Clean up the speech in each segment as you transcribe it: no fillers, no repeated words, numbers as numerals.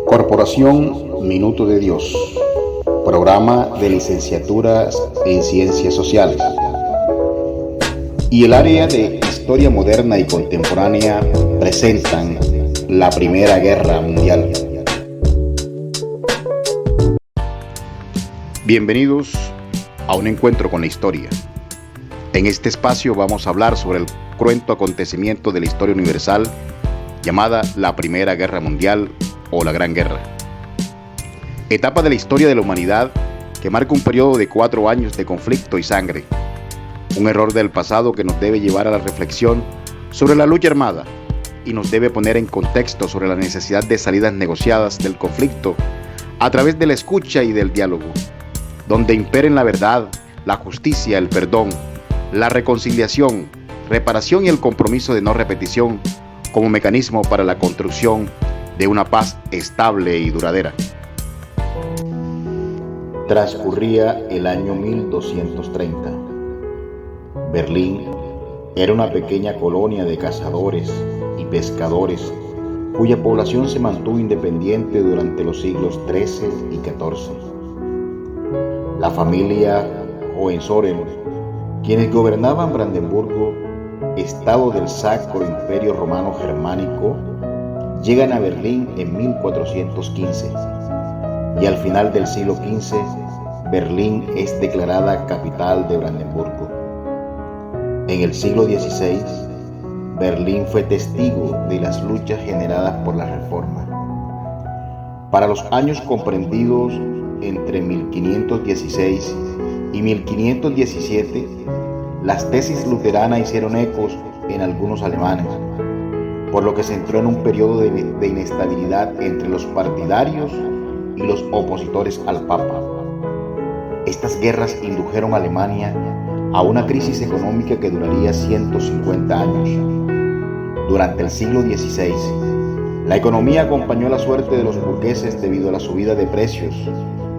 Corporación Minuto de Dios, programa de licenciaturas en Ciencias Sociales, y el área de Historia Moderna y Contemporánea presentan la Primera Guerra Mundial. Bienvenidos a un encuentro con la historia. En este espacio vamos a hablar sobre el cruento acontecimiento de la historia universal llamada la Primera Guerra Mundial o la Gran Guerra. Etapa de la historia de la humanidad que marca un periodo de 4 años de conflicto y sangre. Un error del pasado que nos debe llevar a la reflexión sobre la lucha armada y nos debe poner en contexto sobre la necesidad de salidas negociadas del conflicto a través de la escucha y del diálogo, donde imperen la verdad, la justicia, el perdón, la reconciliación, reparación y el compromiso de no repetición como mecanismo para la construcción de una paz estable y duradera. Transcurría el año 1230. Berlín era una pequeña colonia de cazadores y pescadores cuya población se mantuvo independiente durante los siglos XIII y XIV. La familia Hohenzollern, quienes gobernaban Brandenburgo, estado del Sacro Imperio Romano Germánico, llegan a Berlín en 1415 y al final del siglo XV, Berlín es declarada capital de Brandenburgo. En el siglo XVI, Berlín fue testigo de las luchas generadas por la Reforma. Para los años comprendidos entre 1516 y 1517, las tesis luteranas hicieron ecos en algunos alemanes, por lo que se entró en un periodo de inestabilidad entre los partidarios y los opositores al Papa. Estas guerras indujeron a Alemania a una crisis económica que duraría 150 años. Durante el siglo XVI, la economía acompañó la suerte de los burgueses debido a la subida de precios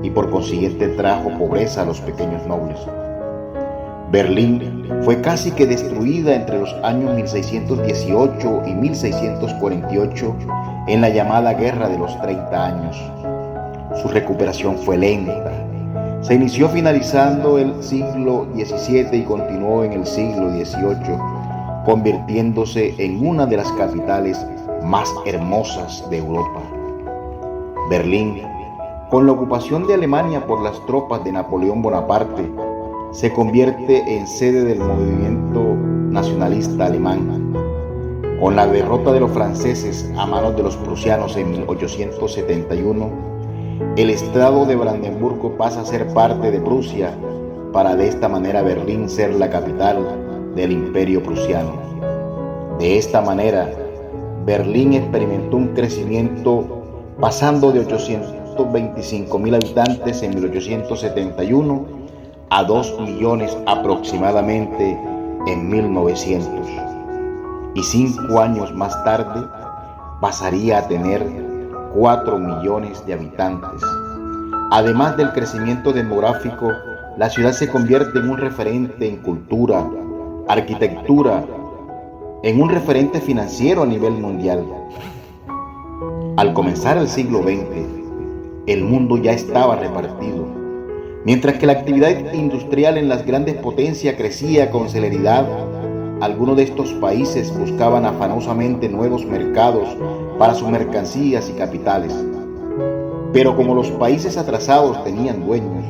y por consiguiente trajo pobreza a los pequeños nobles. Berlín fue casi que destruida entre los años 1618 y 1648 en la llamada Guerra de los 30 años. Su recuperación fue lenta. Se inició finalizando el siglo XVII y continuó en el siglo XVIII, convirtiéndose en una de las capitales más hermosas de Europa. Berlín, con la ocupación de Alemania por las tropas de Napoleón Bonaparte, se convierte en sede del movimiento nacionalista alemán. Con la derrota de los franceses a manos de los prusianos en 1871, el estado de Brandenburgo pasa a ser parte de Prusia, para de esta manera Berlín ser la capital del Imperio Prusiano. De esta manera, Berlín experimentó un crecimiento pasando de 825.000 habitantes en 1871 a 2 millones aproximadamente en 1900. Y 5 años más tarde pasaría a tener 4 millones de habitantes. Además del crecimiento demográfico, la ciudad se convierte en un referente en cultura, arquitectura, en un referente financiero a nivel mundial. Al comenzar el siglo XX, el mundo ya estaba repartido. Mientras que la actividad industrial en las grandes potencias crecía con celeridad, algunos de estos países buscaban afanosamente nuevos mercados para sus mercancías y capitales. Pero como los países atrasados tenían dueños,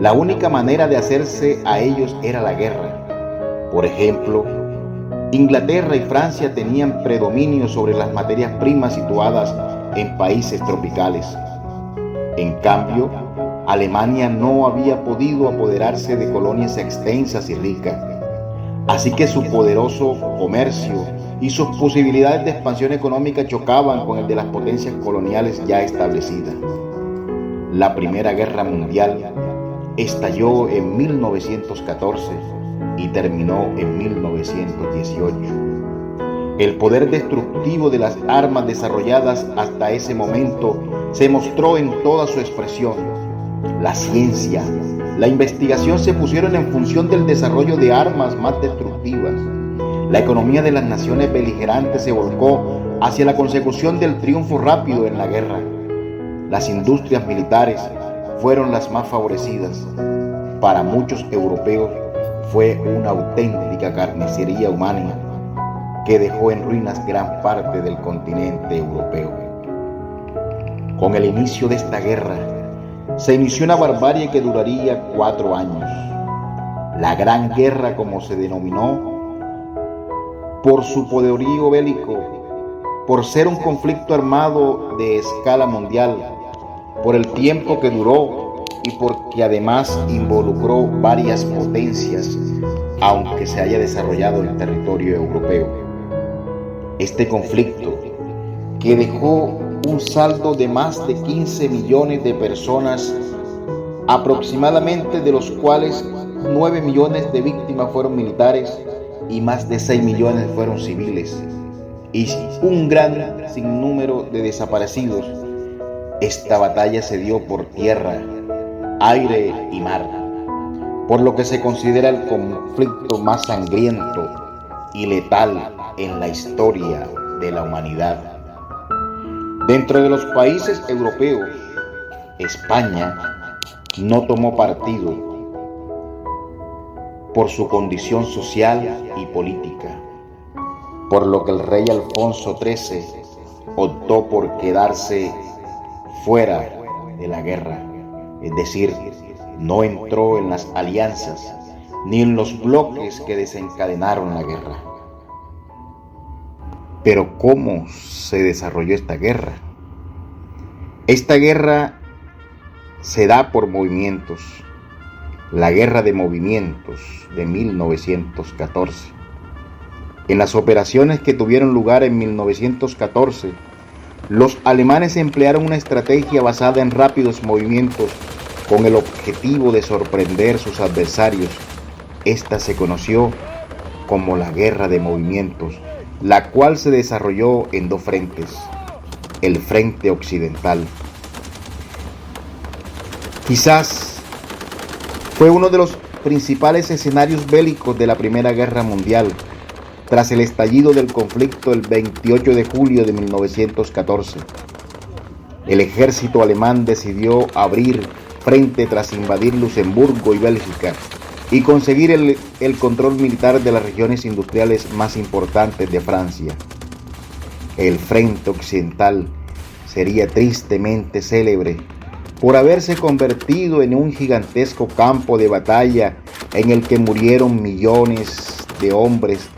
la única manera de hacerse a ellos era la guerra. Por ejemplo, Inglaterra y Francia tenían predominio sobre las materias primas situadas en países tropicales. En cambio, Alemania no había podido apoderarse de colonias extensas y ricas, así que su poderoso comercio y sus posibilidades de expansión económica chocaban con el de las potencias coloniales ya establecidas. La Primera Guerra Mundial estalló en 1914 y terminó en 1918. El poder destructivo de las armas desarrolladas hasta ese momento se mostró en toda su expresión. La ciencia, la investigación se pusieron en función del desarrollo de armas más destructivas. La economía de las naciones beligerantes se volcó hacia la consecución del triunfo rápido en la guerra. Las industrias militares fueron las más favorecidas. Para muchos europeos fue una auténtica carnicería humana que dejó en ruinas gran parte del continente europeo. Con el inicio de esta guerra, se inició una barbarie que duraría 4 años. La Gran Guerra, como se denominó, por su poderío bélico, por ser un conflicto armado de escala mundial, por el tiempo que duró y porque además involucró varias potencias, aunque se haya desarrollado en territorio europeo. Este conflicto, que dejó un saldo de más de 15 millones de personas, aproximadamente de los cuales 9 millones de víctimas fueron militares y más de 6 millones fueron civiles, y un gran sinnúmero de desaparecidos. Esta batalla se dio por tierra, aire y mar, por lo que se considera el conflicto más sangriento y letal en la historia de la humanidad. Dentro de los países europeos, España no tomó partido por su condición social y política, por lo que el rey Alfonso XIII optó por quedarse fuera de la guerra, es decir, no entró en las alianzas ni en los bloques que desencadenaron la guerra. Pero ¿cómo se desarrolló esta guerra? Esta guerra se da por movimientos. La Guerra de Movimientos de 1914. En las operaciones que tuvieron lugar en 1914, los alemanes emplearon una estrategia basada en rápidos movimientos con el objetivo de sorprender a sus adversarios. Esta se conoció como la Guerra de Movimientos, la cual se desarrolló en 2 frentes. El frente occidental. Quizás fue uno de los principales escenarios bélicos de la Primera Guerra Mundial, tras el estallido del conflicto el 28 de julio de 1914. El ejército alemán decidió abrir frente tras invadir Luxemburgo y Bélgica y conseguir el control militar de las regiones industriales más importantes de Francia. El frente occidental sería tristemente célebre por haberse convertido en un gigantesco campo de batalla en el que murieron millones de hombres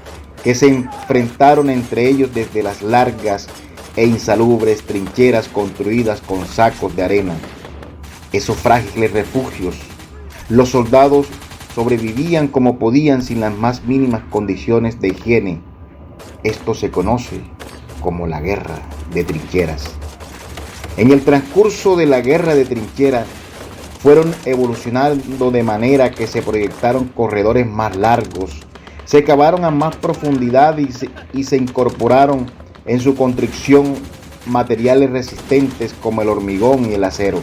que se enfrentaron entre ellos desde las largas e insalubres trincheras construidas con sacos de arena. Esos frágiles refugios, los soldados sobrevivían como podían sin las más mínimas condiciones de higiene. Esto se conoce como la guerra de trincheras. En el transcurso de la guerra de trincheras fueron evolucionando de manera que se proyectaron corredores más largos, se cavaron a más profundidad y se incorporaron en su construcción materiales resistentes como el hormigón y el acero.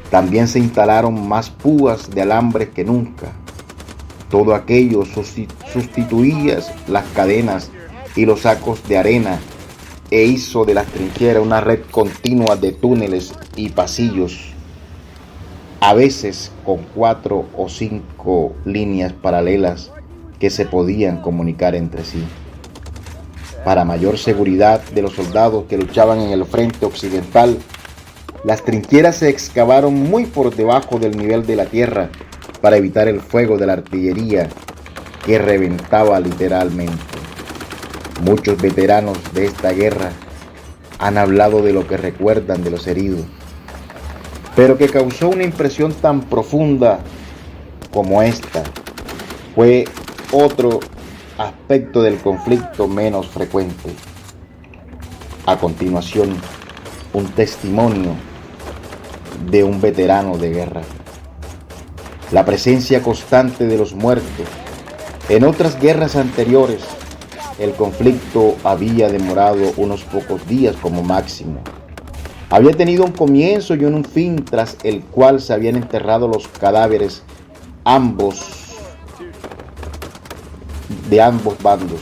También se instalaron más púas de alambre que nunca. Todo aquello sustituía las cadenas y los sacos de arena e hizo de las trincheras una red continua de túneles y pasillos, a veces con 4 o 5 líneas paralelas que se podían comunicar entre sí. Para mayor seguridad de los soldados que luchaban en el frente occidental, las trincheras se excavaron muy por debajo del nivel de la tierra para evitar el fuego de la artillería que reventaba literalmente. Muchos veteranos de esta guerra han hablado de lo que recuerdan de los heridos, pero que causó una impresión tan profunda como esta fue otro aspecto del conflicto menos frecuente. A continuación, un testimonio de un veterano de guerra. La presencia constante de los muertos. En otras guerras anteriores, el conflicto había demorado unos pocos días como máximo. Había tenido un comienzo y un fin tras el cual se habían enterrado los cadáveres de ambos bandos.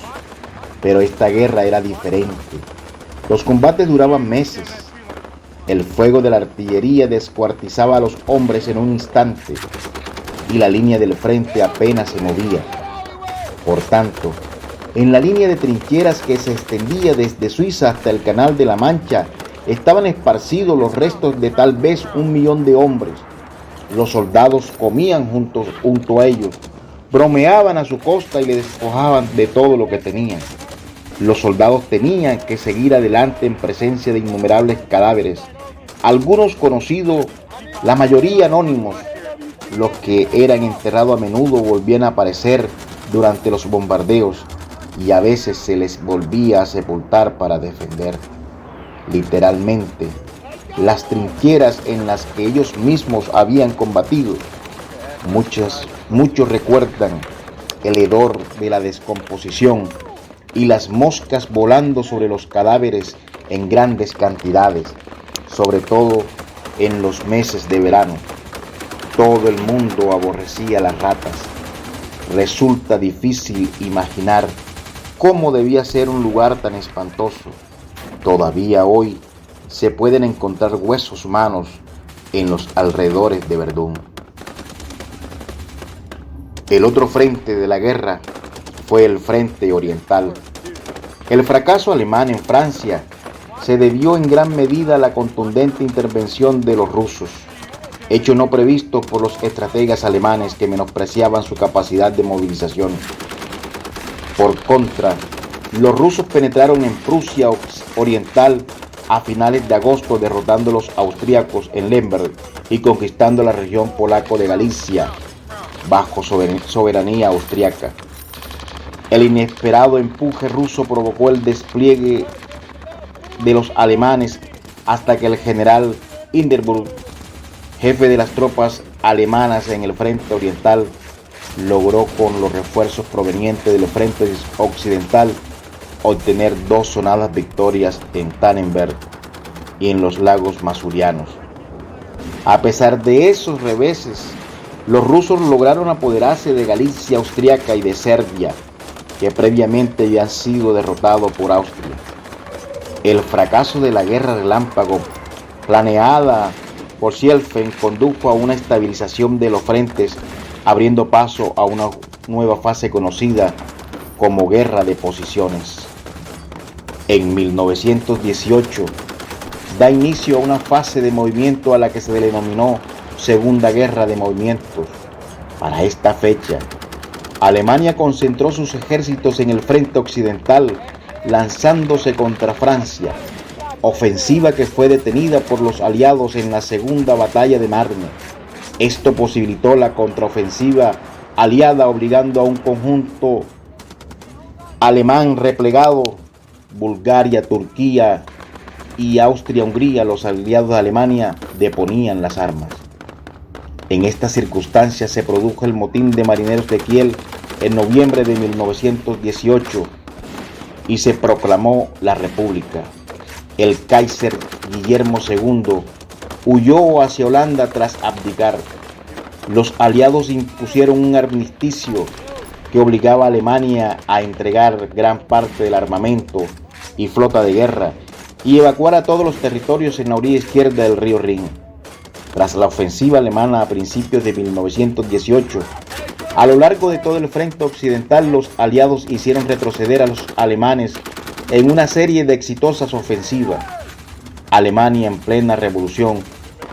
Pero esta guerra era diferente. Los combates duraban meses. El fuego de la artillería descuartizaba a los hombres en un instante y la línea del frente apenas se movía. Por tanto, en la línea de trincheras que se extendía desde Suiza hasta el Canal de la Mancha, estaban esparcidos los restos de tal vez 1 millón de hombres. Los soldados comían junto a ellos, bromeaban a su costa y le despojaban de todo lo que tenían. Los soldados tenían que seguir adelante en presencia de innumerables cadáveres, algunos conocidos, la mayoría anónimos. Los que eran enterrados a menudo volvían a aparecer durante los bombardeos y a veces se les volvía a sepultar para defender, literalmente, las trincheras en las que ellos mismos habían combatido. Muchos recuerdan el hedor de la descomposición y las moscas volando sobre los cadáveres en grandes cantidades, sobre todo en los meses de verano. Todo el mundo aborrecía las ratas. Resulta difícil imaginar cómo debía ser un lugar tan espantoso. Todavía hoy se pueden encontrar huesos humanos en los alrededores de Verdún. El otro frente de la guerra fue el frente oriental. El fracaso alemán en Francia se debió en gran medida a la contundente intervención de los rusos, hecho no previsto por los estrategas alemanes que menospreciaban su capacidad de movilización. Por contra, los rusos penetraron en Prusia Oriental a finales de agosto, derrotando a los austríacos en Lemberg y conquistando la región polaco de Galicia bajo soberanía austriaca. El inesperado empuje ruso provocó el despliegue de los alemanes hasta que el general Hindenburg, jefe de las tropas alemanas en el frente oriental, logró con los refuerzos provenientes del frente occidental obtener 2 sonadas victorias en Tannenberg y en los lagos masurianos. A pesar de esos reveses, los rusos lograron apoderarse de Galicia austriaca y de Serbia, que previamente habían sido derrotados por Austria. El fracaso de la guerra relámpago, planeada por Schlieffen, condujo a una estabilización de los frentes, abriendo paso a una nueva fase conocida como Guerra de Posiciones. En 1918 da inicio a una fase de movimiento a la que se le denominó Segunda Guerra de Movimientos. Para esta fecha, Alemania concentró sus ejércitos en el frente occidental, lanzándose contra Francia, ofensiva que fue detenida por los aliados en la Segunda Batalla de Marne. Esto posibilitó la contraofensiva aliada, obligando a un conjunto alemán replegado, Bulgaria, Turquía y Austria-Hungría, los aliados de Alemania, deponían las armas. En estas circunstancias se produjo el motín de marineros de Kiel en noviembre de 1918 y se proclamó la República. El Kaiser Guillermo II huyó hacia Holanda tras abdicar. Los aliados impusieron un armisticio que obligaba a Alemania a entregar gran parte del armamento y flota de guerra y evacuar a todos los territorios en la orilla izquierda del río Rin. Tras la ofensiva alemana a principios de 1918, a lo largo de todo el frente occidental, los aliados hicieron retroceder a los alemanes en una serie de exitosas ofensivas. Alemania, en plena revolución,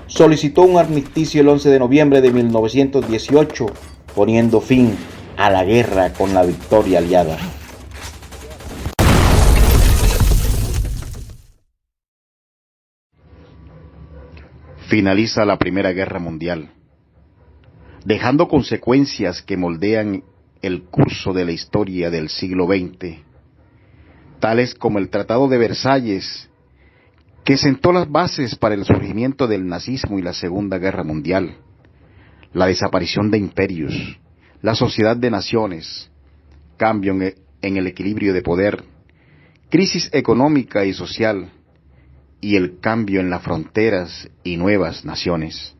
solicitó un armisticio el 11 de noviembre de 1918, poniendo fin a la guerra con la victoria aliada. Finaliza la Primera Guerra Mundial, dejando consecuencias que moldean el curso de la historia del siglo XX, tales como el Tratado de Versalles, que sentó las bases para el surgimiento del nazismo y la Segunda Guerra Mundial, la desaparición de imperios, la sociedad de naciones, cambio en el equilibrio de poder, crisis económica y social, y el cambio en las fronteras y nuevas naciones.